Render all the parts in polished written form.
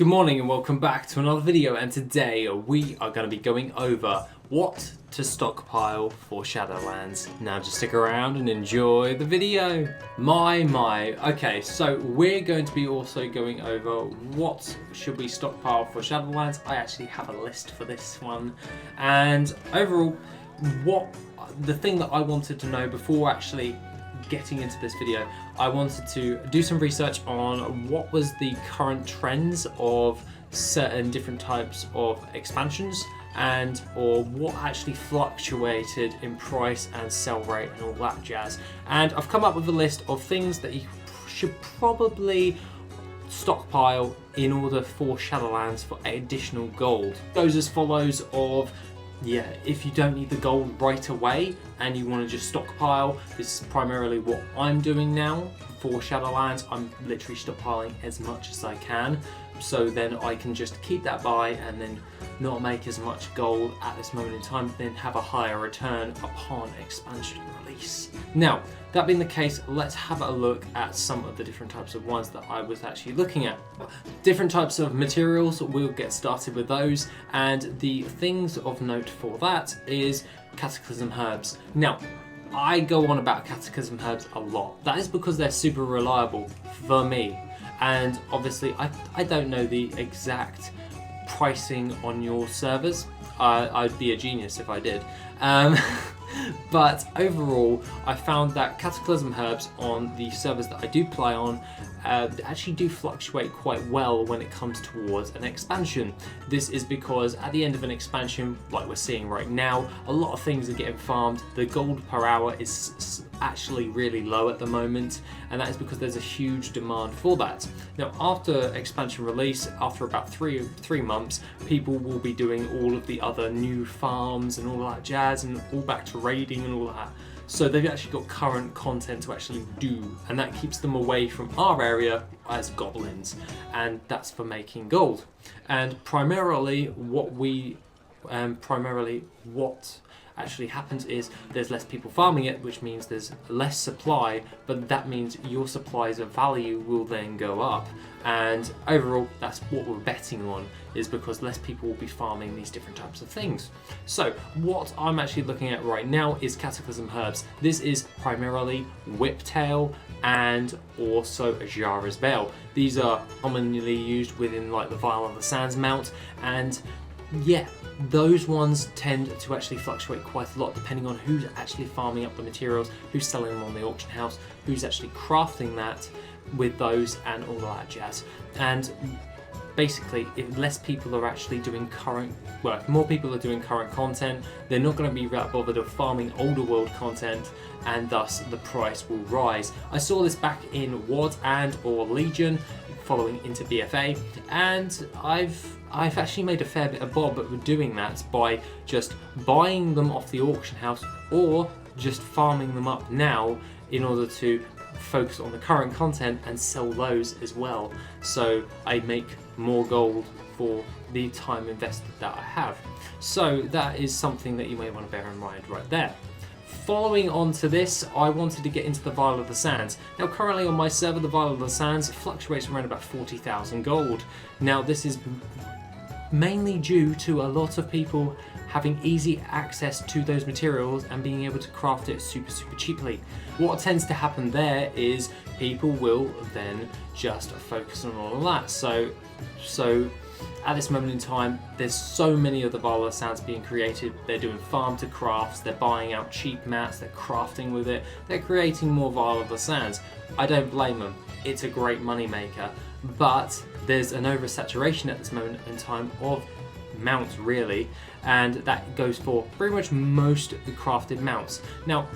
Good morning and welcome back to another video, and today we are going to be going over what to stockpile for Shadowlands. Now just stick around and enjoy the video. Okay, so we're going to be also going over what should we stockpile for Shadowlands. I actually have a list for this one, and overall the thing that I wanted to know before actually getting into this video, I wanted to do some research on what was the current trends of certain different types of expansions or what actually fluctuated in price and sell rate and all that jazz. And I've come up with a list of things that you should probably stockpile in order for Shadowlands for additional gold. It goes as follows of, yeah, if you don't need the gold right away and you want to just stockpile, this is primarily what I'm doing now for Shadowlands. I'm literally stockpiling as much as I can, so then I can just keep that by and then not make as much gold at this moment in time, then have a higher return upon expansion release. Now, that being the case, let's have a look at some of the different types of ones that I was actually looking at. Different types of materials, we'll get started with those, and the things of note for that is Cataclysm herbs. Now, I go on about Cataclysm herbs a lot. That is because they're super reliable for me, and obviously I don't know the exact pricing on your servers. I'd be a genius if I did. But overall, I found that Cataclysm herbs on the servers that I do play on actually do fluctuate quite well when it comes towards an expansion. This is because at the end of an expansion, like we're seeing right now, a lot of things are getting farmed. The gold per hour is actually really low at the moment, and that is because there's a huge demand for that. Now, after expansion release, after about three months, people will be doing all of the other new farms and all that jazz, and all back to raiding and all that. So they've actually got current content to actually do, and that keeps them away from our area as goblins, and that's for making gold. And primarily what actually happens is there's less people farming it, which means there's less supply, but that means your supplies of value will then go up. And overall, that's what we're betting on, is because less people will be farming these different types of things. So what I'm actually looking at right now is Cataclysm herbs. This is primarily Whiptail and also Ajara's Veil. These are commonly used within like the Vial of the Sands mount, and yeah, those ones tend to actually fluctuate quite a lot depending on who's actually farming up the materials, who's selling them on the auction house, who's actually crafting that with those and all that jazz. And basically, if less people are actually doing if more people are doing current content, they're not going to be that bothered of farming older world content, and thus the price will rise. I saw this back in WoD and or Legion following into BFA, and I've actually made a fair bit of bob with doing that by just buying them off the auction house or just farming them up now in order to focus on the current content and sell those as well, so I make more gold for the time invested that I have. So that is something that you may want to bear in mind right there. Following on to this, I wanted to get into the Vial of the Sands. Now currently on my server, the Vial of the Sands fluctuates around about 40,000 gold. Now this is mainly due to a lot of people having easy access to those materials and being able to craft it super cheaply. What tends to happen there is people will then just focus on all of that. So at this moment in time, there's so many of the Vial of the Sands being created. They're doing farm to crafts, they're buying out cheap mats, they're crafting with it, they're creating more Vial of the Sands. I don't blame them, it's a great money maker, but there's an oversaturation at this moment in time of mounts really, and that goes for pretty much most crafted mounts. Now,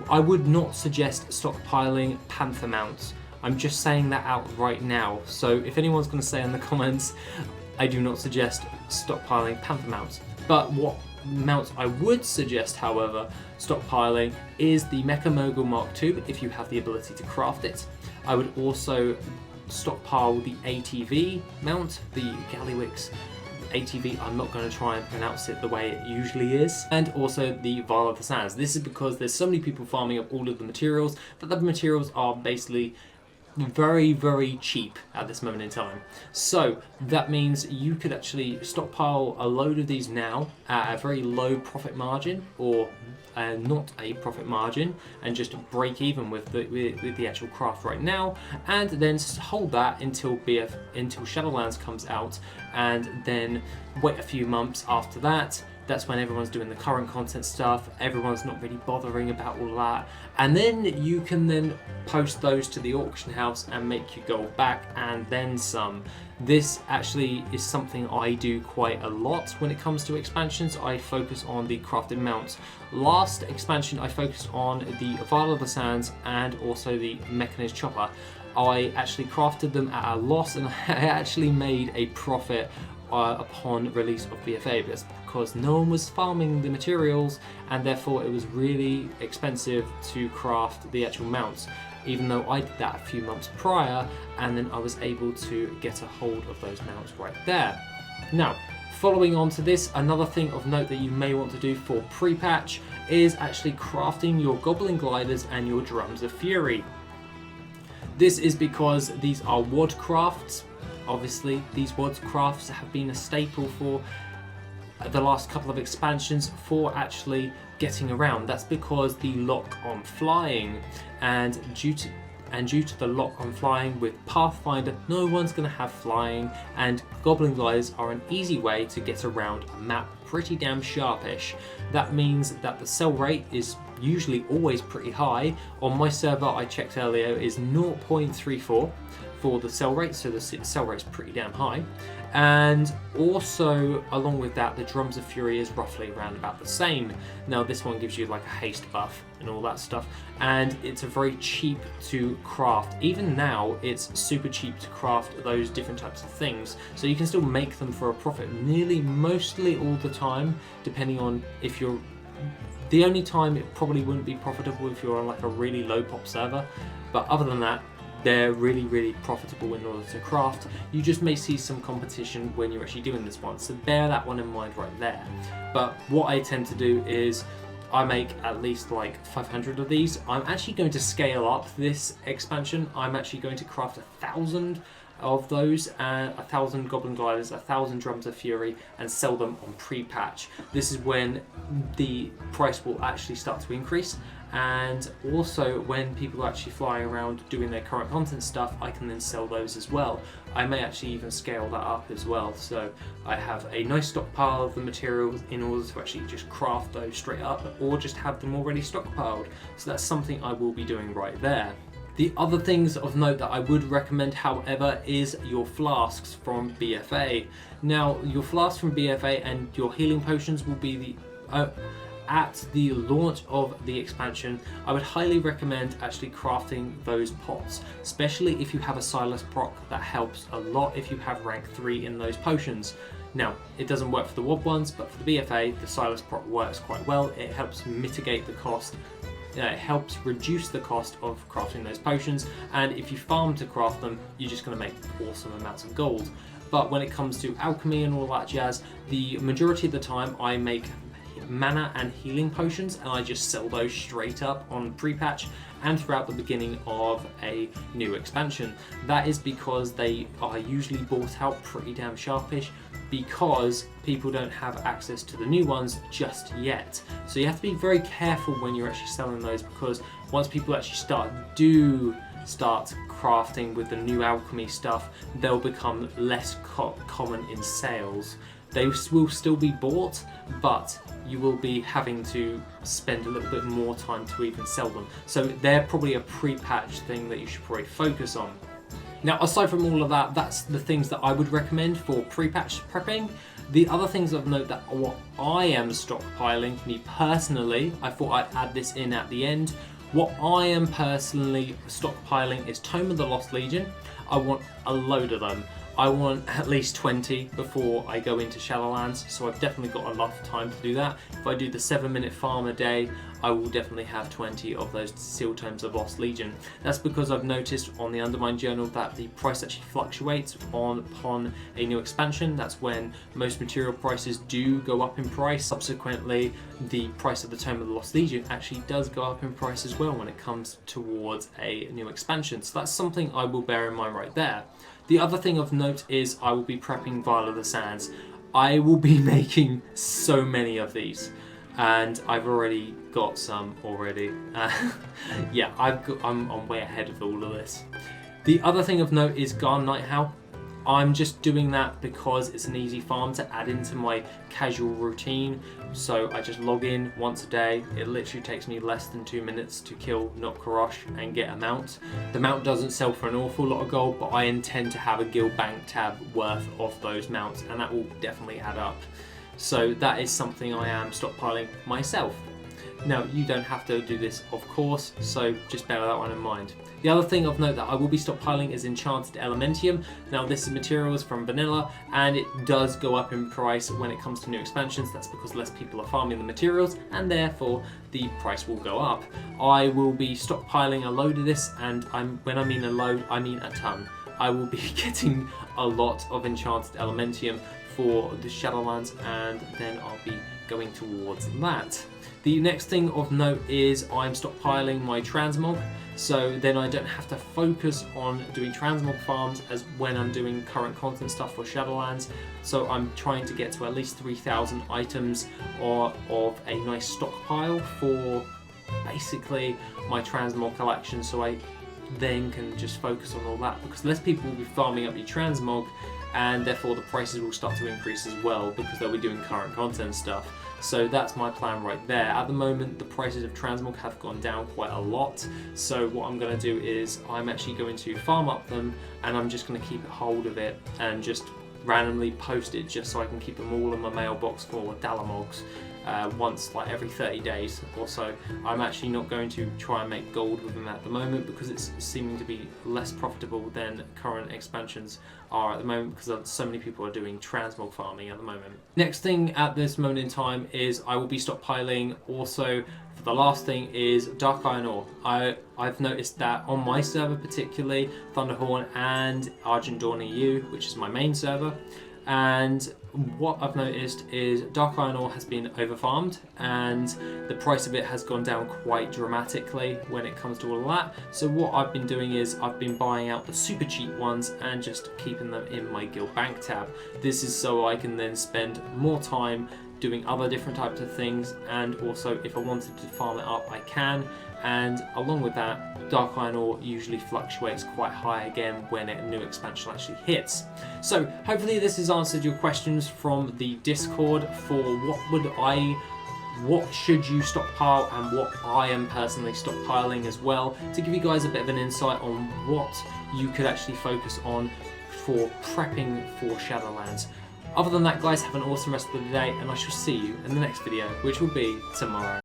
I would not suggest stockpiling panther mounts. I'm just saying that out right now, so if anyone's going to say in the comments, I do not suggest stockpiling panther mounts. But what mounts I would suggest, however, stockpiling is the Mecha Mogul Mark II if you have the ability to craft it. I would also stockpile the ATV mount, the Gallywix ATV, I'm not going to try and pronounce it the way it usually is, and also the Vial of the Sands. This is because there's so many people farming up all of the materials that the materials are basically very, very cheap at this moment in time. So that means you could actually stockpile a load of these now at a very low profit margin, or not a profit margin, and just break even with the actual craft right now, and then hold that until Shadowlands comes out, and then wait a few months after that. That's when everyone's doing the current content stuff, everyone's not really bothering about all that, and then you can then post those to the auction house and make your gold back and then some. This actually is something I do quite a lot when it comes to expansions. I focus on the crafted mounts. Last expansion I focused on the Vial of the Sands and also the Mechanized Chopper. I actually crafted them at a loss, and I actually made a profit upon release of BFA, because no one was farming the materials, and therefore it was really expensive to craft the actual mounts, even though I did that a few months prior, and then I was able to get a hold of those mounts right there. Now, following on to this, another thing of note that you may want to do for pre-patch is actually crafting your Goblin Gliders and your Drums of Fury. This is because these are WOD crafts. Obviously, these WOD crafts have been a staple for the last couple of expansions for actually getting around. That's because the lock on flying, and due to the lock on flying with Pathfinder, no one's going to have flying, and Goblin Gliders are an easy way to get around a map pretty damn sharpish. That means that the sell rate is usually always pretty high. On my server, I checked earlier, is 0.34 for the sell rate, so the sell rate's pretty damn high. And also, along with that, the Drums of Fury is roughly around about the same. Now, this one gives you like a haste buff and all that stuff, and it's a very cheap to craft. Even now, it's super cheap to craft those different types of things, so you can still make them for a profit mostly all the time, depending on if you're... The only time it probably wouldn't be profitable if you're on like a really low pop server, but other than that, they're really, really profitable in order to craft. You just may see some competition when you're actually doing this one, so bear that one in mind right there. But what I tend to do is I make at least like 500 of these. I'm actually going to scale up this expansion. I'm actually going to craft 1,000 of those, and 1,000 Goblin Gliders, 1,000 Drums of Fury, and sell them on pre-patch. This is when the price will actually start to increase, and also when people are actually flying around doing their current content stuff, I can then sell those as well. I may actually even scale that up as well, so I have a nice stockpile of the materials in order to actually just craft those straight up, or just have them already stockpiled. So that's something I will be doing right there. The other things of note that I would recommend, however, is your flasks from BFA. Now, your flasks from BFA and your healing potions will be at the launch of the expansion. I would highly recommend actually crafting those pots, especially if you have a Silas proc. That helps a lot if you have rank 3 in those potions. Now, it doesn't work for the WoD ones, but for the BFA, the Silas proc works quite well. It helps mitigate the cost. It helps reduce the cost of crafting those potions, and if you farm to craft them, you're just going to make awesome amounts of gold. But when it comes to alchemy and all that jazz, the majority of the time I make mana and healing potions, and I just sell those straight up on pre-patch and throughout the beginning of a new expansion. That is because they are usually bought out pretty damn sharpish, because people don't have access to the new ones just yet. So you have to be very careful when you're actually selling those, because once people actually start crafting with the new alchemy stuff, they'll become less common in sales. They will still be bought, but you will be having to spend a little bit more time to even sell them. So they're probably a pre-patch thing that you should probably focus on. Now, aside from all of that, that's the things that I would recommend for pre-patch prepping. The other things of note that what I am stockpiling, me personally, I thought I'd add this in at the end. What I am personally stockpiling is Tome of the Lost Legion. I want a load of them. I want at least 20 before I go into Shadowlands, so I've definitely got enough time to do that. If I do the 7-minute farm a day, I will definitely have 20 of those sealed tomes of Lost Legion. That's because I've noticed on the Undermine Journal that the price actually fluctuates upon a new expansion. That's when most material prices do go up in price. Subsequently, the price of the Tome of the Lost Legion actually does go up in price as well when it comes towards a new expansion. So that's something I will bear in mind right there. The other thing of note is I will be prepping Vial of the Sands. I will be making so many of these, and I've already got some already. Yeah, I'm way ahead of all of this. The other thing of note is Garn Night Howl. I'm just doing that because it's an easy farm to add into my casual routine. So I just log in once a day. It literally takes me less than 2 minutes to kill Notkarosh and get a mount. The mount doesn't sell for an awful lot of gold, but I intend to have a guild bank tab worth of those mounts, and that will definitely add up. So that is something I am stockpiling myself. Now, you don't have to do this, of course, so just bear that one in mind. The other thing of note that I will be stockpiling is Enchanted Elementium. Now, this is materials from vanilla, and it does go up in price when it comes to new expansions. That's because less people are farming the materials, and therefore the price will go up. I will be stockpiling a load of this, and when I mean a load, I mean a ton. I will be getting a lot of Enchanted Elementium for the Shadowlands, and then I'll be going towards that. The next thing of note is I'm stockpiling my transmog, so then I don't have to focus on doing transmog farms as when I'm doing current content stuff for Shadowlands. So I'm trying to get to at least 3,000 items of a nice stockpile for basically my transmog collection, so I then can just focus on all that, because less people will be farming up your transmog, and therefore the prices will start to increase as well because they'll be doing current content stuff. So that's my plan right there. At the moment, the prices of transmog have gone down quite a lot. So what I'm going to do is I'm actually going to farm up them, and I'm just going to keep a hold of it and just randomly post it just so I can keep them all in my mailbox for Dalamogs once like every 30 days or so. I'm actually not going to try and make gold with them at the moment because it's seeming to be less profitable than current expansions are at the moment, because so many people are doing transmog farming at the moment. Next thing at this moment in time is I will be stockpiling also. For the last thing is Dark Iron Ore. I've noticed that on my server particularly, Thunderhorn and Argent Dawn EU, which is my main server, and what I've noticed is Dark Iron Ore has been overfarmed, and the price of it has gone down quite dramatically when it comes to all of that. So what I've been doing is I've been buying out the super cheap ones and just keeping them in my guild bank tab. This is so I can then spend more time doing other different types of things, and also if I wanted to farm it up I can. And along with that, Dark Iron Ore usually fluctuates quite high again when a new expansion actually hits. So hopefully this has answered your questions from the Discord for what should you stockpile and what I am personally stockpiling as well, to give you guys a bit of an insight on what you could actually focus on for prepping for Shadowlands. Other than that, guys, have an awesome rest of the day, and I shall see you in the next video, which will be tomorrow.